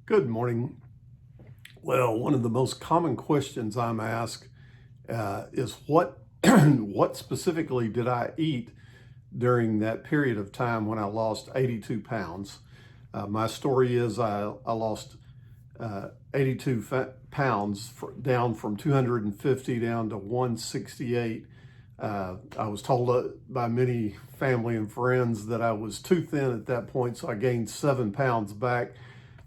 Good morning. Well, one of the most common questions I'm asked is what what specifically did I eat during that period of time when I lost 82 pounds? My story is I lost 82 pounds down from 250 down to 168. I was told by many family and friends that I was too thin at that point, so I gained 7 pounds back,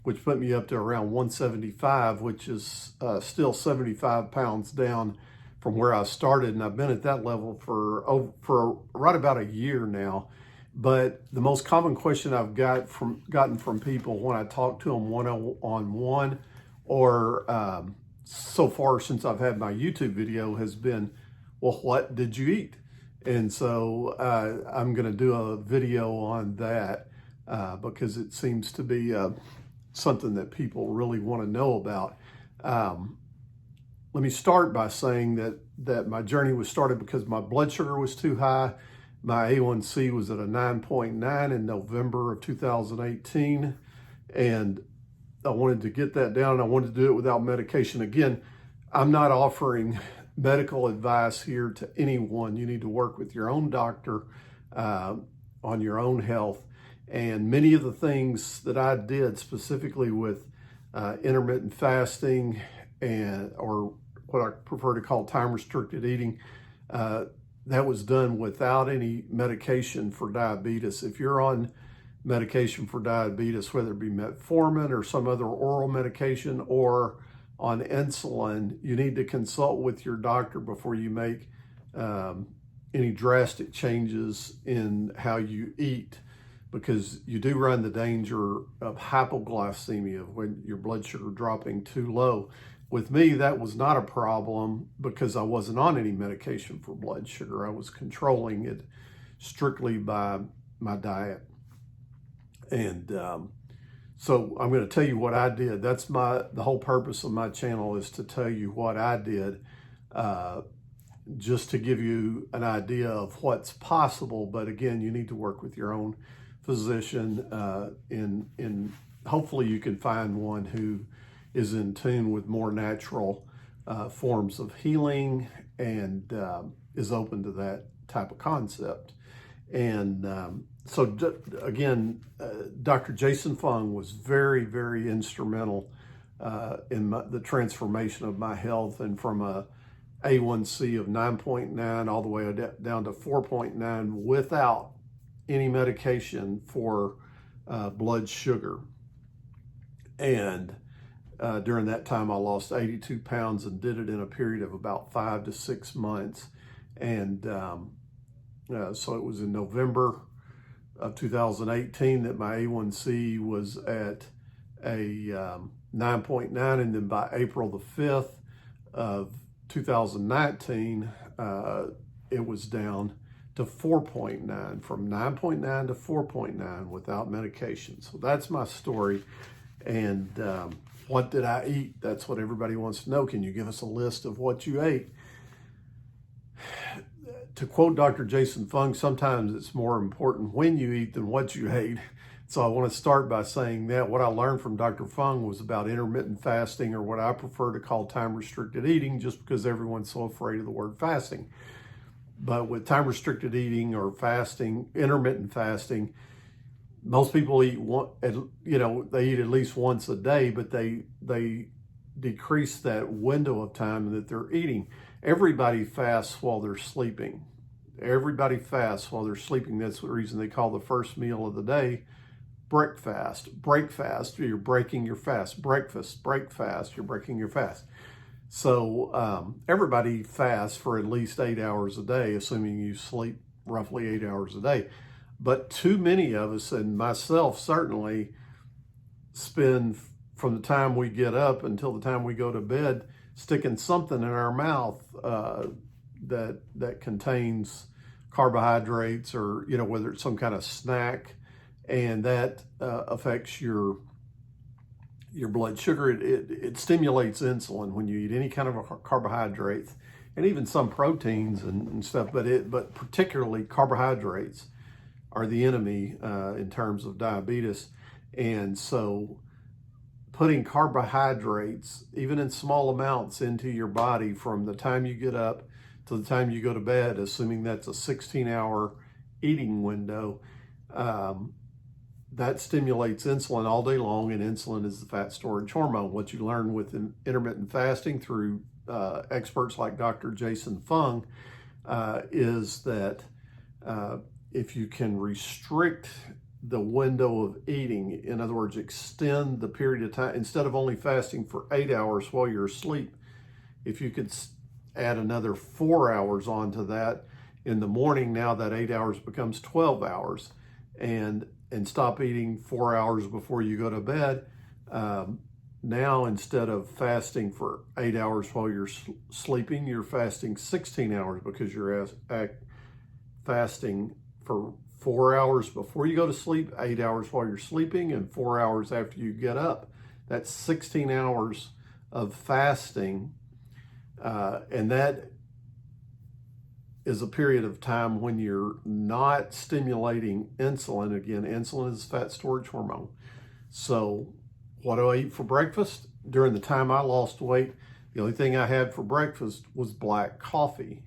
which put me up to around 175, which is still 75 pounds down from where I started. And I've been at that level for right about a year now. But the most common question I've gotten from people when I talk to them one-on-one, or so far since I've had my YouTube video, has been, well, what did you eat? And so I'm going to do a video on that because it seems to be something that people really want to know about. Let me start by saying that my journey was started because my blood sugar was too high. My A1C was at a 9.9 in November of 2018, and I wanted to get that down. I wanted to do it without medication. Again, I'm not offering medical advice here to anyone. You need to work with your own doctor on your own health. And many of the things that I did, specifically with intermittent fasting or what I prefer to call time-restricted eating, that was done without any medication for diabetes. If you're on medication for diabetes, whether it be metformin or some other oral medication or on insulin, you need to consult with your doctor before you make any drastic changes in how you eat, because you do run the danger of hypoglycemia, when your blood sugar dropping too low. With me, that was not a problem because I wasn't on any medication for blood sugar. I was controlling it strictly by my diet. And so I'm going to tell you what I did. That's the whole purpose of my channel, is to tell you what I did, just to give you an idea of what's possible. But again, you need to work with your own physician, in hopefully you can find one who is in tune with more natural forms of healing and is open to that type of concept. And so again, Dr. Jason Fung was very, very instrumental in the transformation of my health, and from a A1C of 9.9 all the way down to 4.9 without any medication for blood sugar. And during that time, I lost 82 pounds and did it in a period of about 5 to 6 months. And so it was in November of 2018 that my A1C was at a 9.9. And then by April the 5th of 2019, it was down to 4.9, from 9.9 to 4.9 without medication. So that's my story. And what did I eat? That's what everybody wants to know. Can you give us a list of what you ate? To quote Dr. Jason Fung, sometimes it's more important when you eat than what you ate. So I want to start by saying that what I learned from Dr. Fung was about intermittent fasting, or what I prefer to call time-restricted eating, just because everyone's so afraid of the word fasting. But with time-restricted eating or fasting, intermittent fasting, most people eat they eat at least once a day, but they decrease that window of time that they're eating. Everybody fasts while they're sleeping. Everybody fasts while they're sleeping. That's the reason they call the first meal of the day breakfast. Break fast, you're breaking your fast. Breakfast, break fast, you're breaking your fast. So everybody fasts for at least 8 hours a day, assuming you sleep roughly 8 hours a day. But too many of us, and myself certainly, spend from the time we get up until the time we go to bed sticking something in our mouth that contains carbohydrates, or whether it's some kind of snack, and that affects your blood sugar. It stimulates insulin when you eat any kind of carbohydrates, and even some proteins and stuff. But particularly carbohydrates are the enemy in terms of diabetes. And so putting carbohydrates, even in small amounts, into your body from the time you get up to the time you go to bed, assuming that's a 16-hour eating window, that stimulates insulin all day long, and insulin is the fat storage hormone. What you learn with intermittent fasting through experts like Dr. Jason Fung is that if you can restrict the window of eating, in other words, extend the period of time, instead of only fasting for 8 hours while you're asleep, if you could add another 4 hours onto that in the morning, now that 8 hours becomes 12 hours, and stop eating 4 hours before you go to bed. Now, instead of fasting for 8 hours while you're sleeping, you're fasting 16 hours because you're fasting for 4 hours before you go to sleep, 8 hours while you're sleeping, and 4 hours after you get up. That's 16 hours of fasting, and that is a period of time when you're not stimulating insulin. Again, insulin is fat storage hormone. So what do I eat for breakfast? During the time I lost weight, the only thing I had for breakfast was black coffee.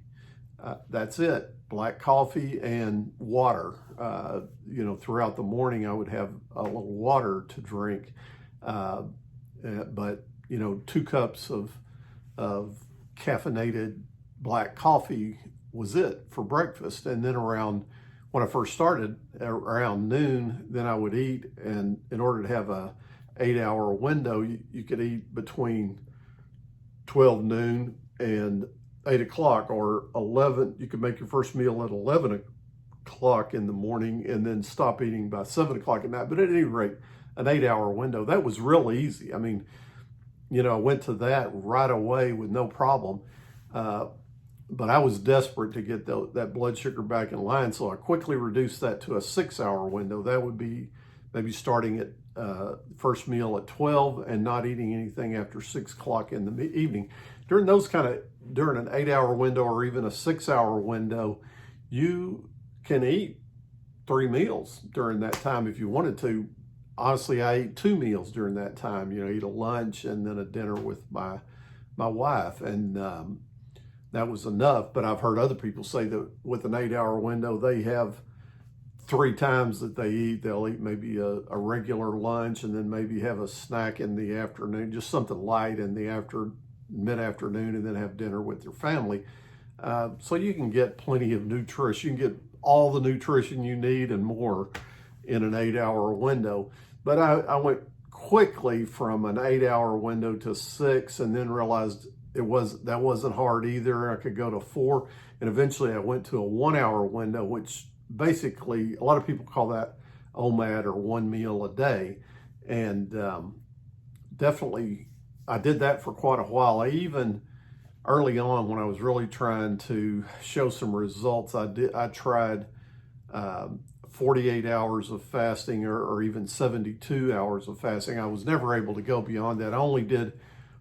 That's it, black coffee and water. Throughout the morning, I would have a little water to drink. But 2 cups of caffeinated black coffee was it for breakfast. And then when I first started, around noon, then I would eat. And in order to have a 8-hour window, you could eat between 12 noon and 8 o'clock, or 11. You could make your first meal at 11 o'clock in the morning and then stop eating by 7 o'clock at night. But at any rate, an 8-hour window, that was real easy. I mean, I went to that right away with no problem. But I was desperate to get that blood sugar back in line, so I quickly reduced that to a 6-hour window. That would be maybe starting at first meal at 12 and not eating anything after 6 o'clock in the evening. During an 8-hour window or even a 6-hour window, you can eat 3 meals during that time if you wanted to. Honestly, I ate 2 meals during that time. Eat a lunch and then a dinner with my wife, and that was enough. But I've heard other people say that with an 8-hour window, they have 3 times that they eat. They'll eat maybe a regular lunch and then maybe have a snack in the afternoon, just something light in the mid-afternoon, and then have dinner with your family. So you can get plenty of nutrition. You can get all the nutrition you need and more in an 8-hour window. But I went quickly from an 8-hour window to 6, and then realized that wasn't hard either. I could go to 4, and eventually I went to a 1-hour window, which basically a lot of people call that OMAD, or 1 meal a day. And definitely I did that for quite a while. I even early on, when I was really trying to show some results, I tried 48 hours of fasting, or even 72 hours of fasting. I was never able to go beyond that. I only did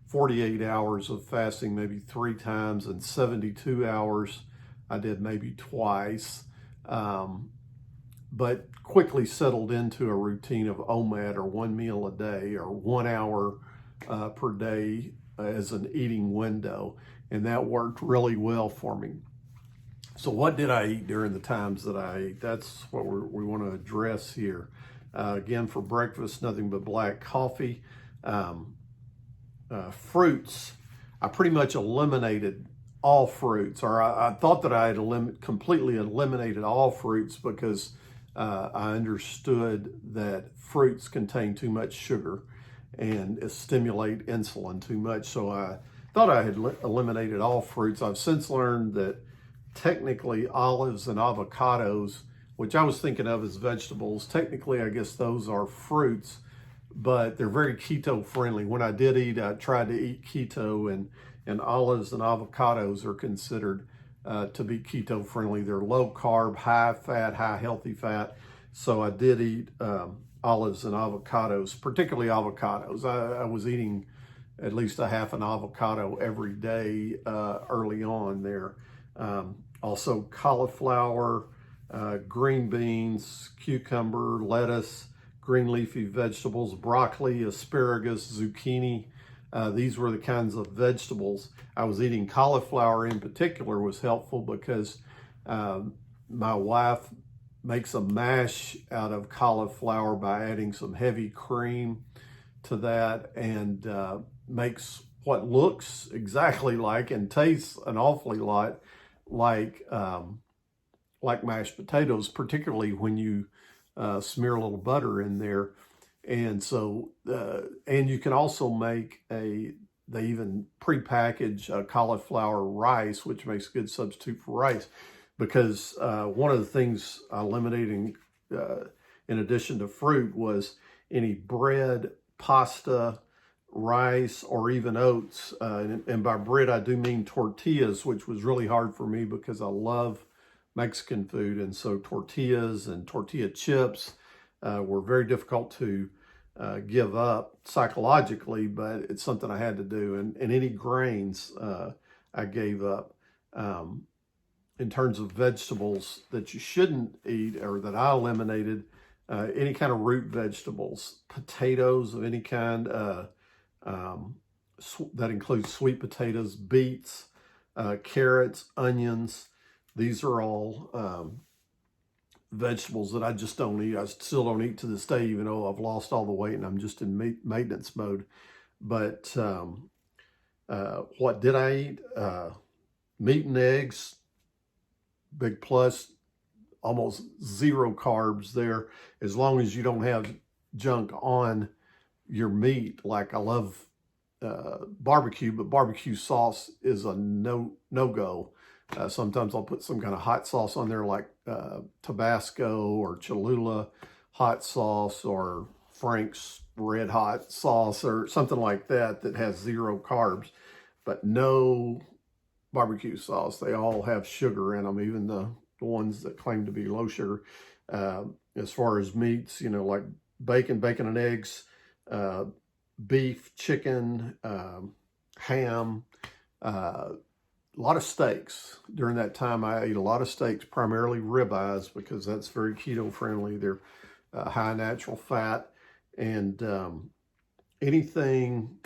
48 hours of fasting maybe 3 times, and 72 hours I did maybe twice, but quickly settled into a routine of OMAD, or 1 meal a day, or 1 hour per day as an eating window, and that worked really well for me. So what did I eat during the times that I ate? That's what we want to address here. Again, for breakfast, nothing but black coffee. Fruits, I pretty much eliminated all fruits, or I thought that I had completely eliminated all fruits, because I understood that fruits contain too much sugar and stimulate insulin too much. So I thought I had eliminated all fruits. I've since learned that technically olives and avocados, which I was thinking of as vegetables, technically I guess those are fruits, but they're very keto friendly. When I did eat, I tried to eat keto, and olives and avocados are considered to be keto friendly. They're low carb, high fat, high healthy fat. So I did eat olives and avocados, particularly avocados. I was eating at least a half an avocado every day early on there. Also cauliflower, green beans, cucumber, lettuce, green leafy vegetables, broccoli, asparagus, zucchini. These were the kinds of vegetables. I was eating cauliflower in particular was helpful because my wife makes a mash out of cauliflower by adding some heavy cream to that, and makes what looks exactly like and tastes an awfully lot like mashed potatoes, particularly when you smear a little butter in there. And so, and you can also make they even pre-package cauliflower rice, which makes a good substitute for rice. Because one of the things I eliminated in addition to fruit was any bread, pasta, rice, or even oats. And by bread, I do mean tortillas, which was really hard for me because I love Mexican food. And so tortillas and tortilla chips were very difficult to give up psychologically, but it's something I had to do. And any grains I gave up. In terms of vegetables that you shouldn't eat or that I eliminated, any kind of root vegetables, potatoes of any kind, that includes sweet potatoes, beets, carrots, onions. These are all vegetables that I just don't eat. I still don't eat to this day, even though I've lost all the weight and I'm just in maintenance mode. But what did I eat? Meat and eggs, big plus. Almost zero carbs there, as long as you don't have junk on your meat. Like I love barbecue, but barbecue sauce is a no-go. Sometimes I'll put some kind of hot sauce on there, like Tabasco or Cholula hot sauce or Frank's Red Hot sauce or something like that that has zero carbs, but no barbecue sauce. They all have sugar in them, even the ones that claim to be low sugar. As far as meats, you know, like bacon and eggs, beef, chicken, ham, a lot of steaks. During that time, I ate a lot of steaks, primarily ribeyes, because that's very keto friendly. They're high natural fat, and anything.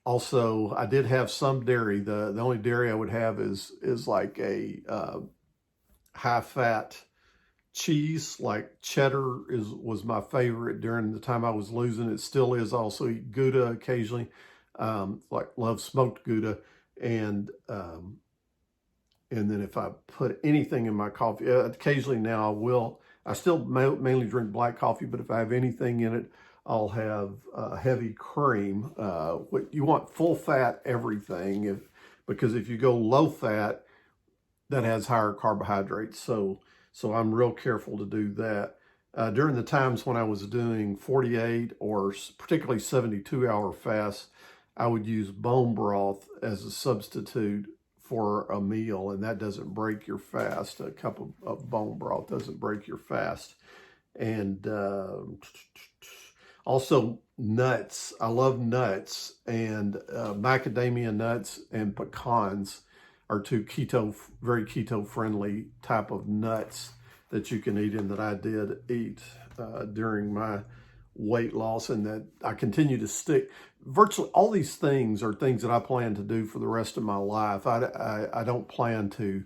Also, I did have some dairy. The only dairy I would have is like a high fat cheese, like cheddar was my favorite during the time I was losing. It still is. I also eat Gouda occasionally. Like love smoked Gouda, and then if I put anything in my coffee, occasionally now I will. I still mainly drink black coffee, but if I have anything in it, I'll have heavy cream. You want full fat everything, because if you go low fat, that has higher carbohydrates. So I'm real careful to do that. During the times when I was doing 48 or particularly 72-hour fasts, I would use bone broth as a substitute for a meal, and that doesn't break your fast. A cup of bone broth doesn't break your fast. And also nuts. I love nuts, and macadamia nuts and pecans are two very keto-friendly type of nuts that you can eat, and that I did eat during my weight loss, and that I continue to stick. Virtually all these things are things that I plan to do for the rest of my life. I don't plan to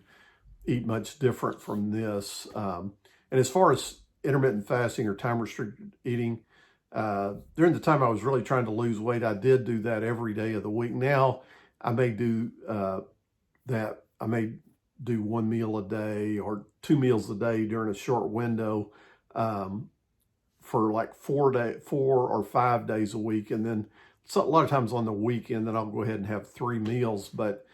eat much different from this. And as far as intermittent fasting or time-restricted eating, during the time I was really trying to lose weight, I did do that every day of the week. Now I may do that. I may do one meal a day or 2 meals a day during a short window for like 4 or 5 days a week. And then a lot of times on the weekend, then I'll go ahead and have 3 meals. But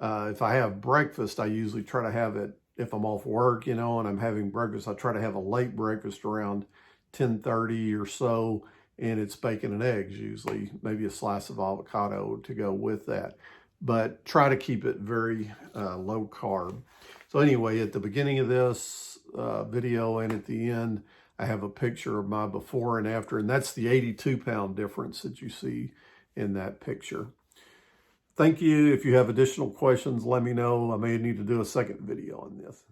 if I have breakfast, I usually try to have it, if I'm off work, you know, and I'm having breakfast, I try to have a late breakfast around 10:30 or so, and it's bacon and eggs usually, maybe a slice of avocado to go with that. But try to keep it very low carb. So anyway, at the beginning of this video and at the end, I have a picture of my before and after, and that's the 82-pound difference that you see in that picture. Thank you. If you have additional questions, let me know. I may need to do a second video on this.